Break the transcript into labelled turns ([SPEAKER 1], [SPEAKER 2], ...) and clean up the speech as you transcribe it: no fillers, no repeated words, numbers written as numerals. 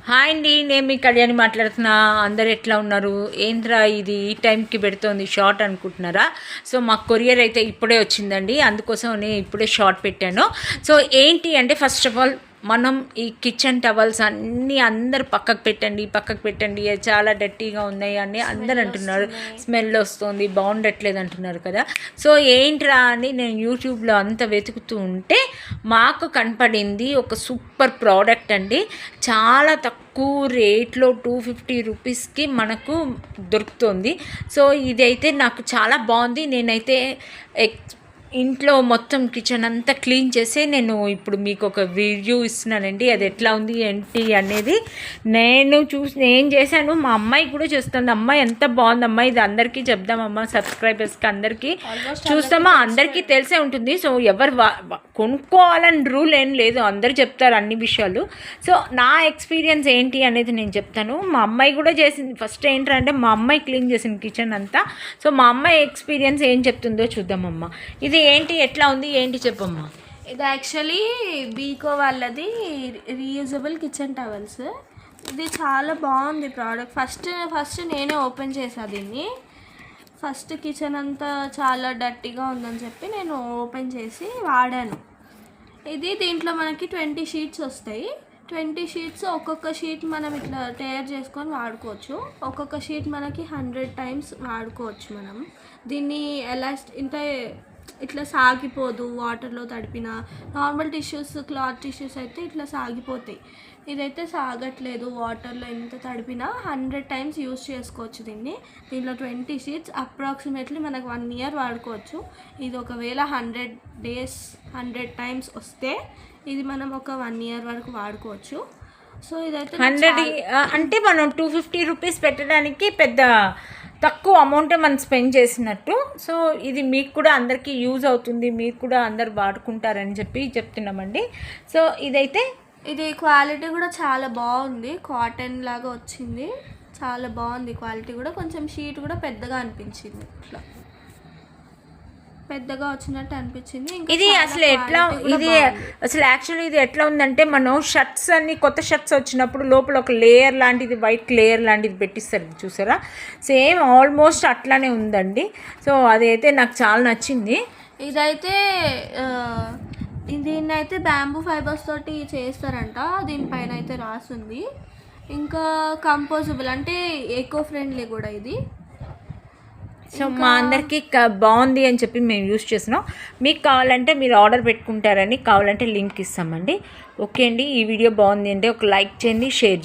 [SPEAKER 1] Hi అండి, నేను మీ కళ్యాణి మాట్లాడుతున్నా. అందరు ఎట్లా ఉన్నారు? ఏంద్రా ఇది ఈ టైంకి పెడుతోంది షార్ట్ అనుకుంటున్నారా? సో మాకు కొరియర్ అయితే ఇప్పుడే వచ్చిందండి, అందుకోసం నేను ఇప్పుడే షార్ట్ పెట్టాను. సో ఏంటి అంటే, ఫస్ట్ ఆఫ్ ఆల్ మనం ఈ కిచెన్ టవల్స్ అన్నీ అందరు పక్కకు పెట్టండి చాలా డర్టీగా ఉన్నాయి అని అందరు అంటున్నారు. స్మెల్ వస్తుంది, బాగుండట్లేదు అంటున్నారు కదా. సో ఏంట్రా అని నేను యూట్యూబ్లో అంత వెతుకుతూ ఉంటే మాకు కనపడింది ఒక సూపర్ ప్రోడక్ట్ అండి. చాలా తక్కువ రేట్లో 250 రూపీస్కి మనకు దొరుకుతుంది. సో ఇదైతే నాకు చాలా బాగుంది. నేనైతే ఇంట్లో మొత్తం కిచెన్ అంతా క్లీన్ చేసి నేను ఇప్పుడు మీకు ఒక రివ్యూ ఇస్తున్నానండి. అది ఎట్లా ఉంది ఏంటి అనేది నేను చేశాను. మా అమ్మాయి కూడా చూస్తుంది. అమ్మాయి ఎంత బాగుంది అమ్మాయి, ఇది అందరికీ చెప్దామమ్మా, సబ్స్క్రైబర్స్కి అందరికీ చూస్తామా, అందరికీ తెలిసే ఉంటుంది. సో ఎవరు కొనుక్కోవాలని రూల్ ఏం లేదు, అందరు చెప్తారు అన్ని విషయాలు. సో నా ఎక్స్పీరియన్స్ ఏంటి అనేది నేను చెప్తాను. మా అమ్మాయి కూడా చేసింది. ఫస్ట్ ఏంటంటే మా అమ్మాయి క్లీన్ చేసింది కిచెన్ అంతా. సో మా అమ్మాయి ఎక్స్పీరియన్స్ ఏం చెప్తుందో చూద్దామమ్మా. ఇది ఏంటి, ఎట్లా ఉంది, ఏంటి చెప్పమ్మా.
[SPEAKER 2] ఇది యాక్చువల్లీ బీకో వాళ్ళది రీయూజబుల్ కిచెన్ టవల్స్. ఇది చాలా బాగుంది ప్రోడక్ట్. ఫస్ట్ నేనే ఓపెన్ చేశాను దీన్ని. ఫస్ట్ కిచెన్ అంతా చాలా డర్టీగా ఉందని చెప్పి నేను ఓపెన్ చేసి వాడాను. దీంట్లో మనకి 20 షీట్స్ వస్తాయి. 20 షీట్స్, ఒక్కొక్క షీట్ మనం ఇట్లా తయారు చేసుకొని వాడుకోవచ్చు. ఒక్కొక్క షీట్ మనకి 100 టైమ్స్ వాడుకోవచ్చు. మనం దీన్ని ఇట్లా సాగిపోదు, వాటర్లో తడిపిన. నార్మల్ టిష్యూస్, క్లాత్ టిష్యూస్ అయితే ఇట్లా సాగిపోతాయి. ఇదైతే సాగట్లేదు. వాటర్లో ఎంత తడిపినా 100 టైమ్స్ యూస్ చేసుకోవచ్చు దీన్ని. దీంట్లో 20 షీట్స్ అప్రాక్సిమేట్లీ మనకు 1 ఇయర్ వాడుకోవచ్చు. ఇది ఒకవేళ 100 డేస్ 100 టైమ్స్ వస్తే ఇది మనం ఒక 1 ఇయర్ వరకు వాడుకోవచ్చు. సో ఇదైతే
[SPEAKER 1] 100 అంటే మనం 250 రూపీస్ పెట్టడానికి పెద్ద తక్కువ అమౌంటే మనం స్పెండ్ చేసినట్టు. సో ఇది మీకు కూడా అందరికీ యూజ్ అవుతుంది, మీకు కూడా అందరు వాడుకుంటారని చెప్పి చెప్తున్నామండి. సో ఇది
[SPEAKER 2] క్వాలిటీ కూడా చాలా బాగుంది. కాటన్ లాగా వచ్చింది, చాలా బాగుంది క్వాలిటీ కూడా. కొంచెం షీట్ కూడా పెద్దగా అనిపించింది, ఇట్లా పెద్దగా వచ్చినట్టు అనిపించింది.
[SPEAKER 1] ఇది అసలు యాక్చువల్లీ ఇది ఎట్లా ఉందంటే, మనం షర్ట్స్ అన్ని కొత్త షర్ట్స్ వచ్చినప్పుడు లోపల ఒక లేయర్ లాంటిది, వైట్ లేయర్ లాంటిది పెట్టిస్తారు చూసారా, సేమ్ ఆల్మోస్ట్ అట్లానే ఉందండి. సో అదైతే నాకు చాలా నచ్చింది.
[SPEAKER 2] ఇదైతే దీన్నైతే బ్యాంబూ ఫైబర్స్ తోటి చేస్తారంట. దీనిపైన అయితే రాసింది. ఇంకా కంపోజబుల్ అంటే ఎకో ఫ్రెండ్లీ కూడా ఇది.
[SPEAKER 1] సో మా అందరికీ బాగుంది అని చెప్పి మేము యూస్ చేస్తున్నాం. మీకు కావాలంటే మీరు ఆర్డర్ పెట్టుకుంటారని, కావాలంటే లింక్ ఇస్తామండి. ఓకే అండి, ఈ వీడియో బాగుంది అంటే ఒక లైక్ చేయండి, షేర్ చేయండి.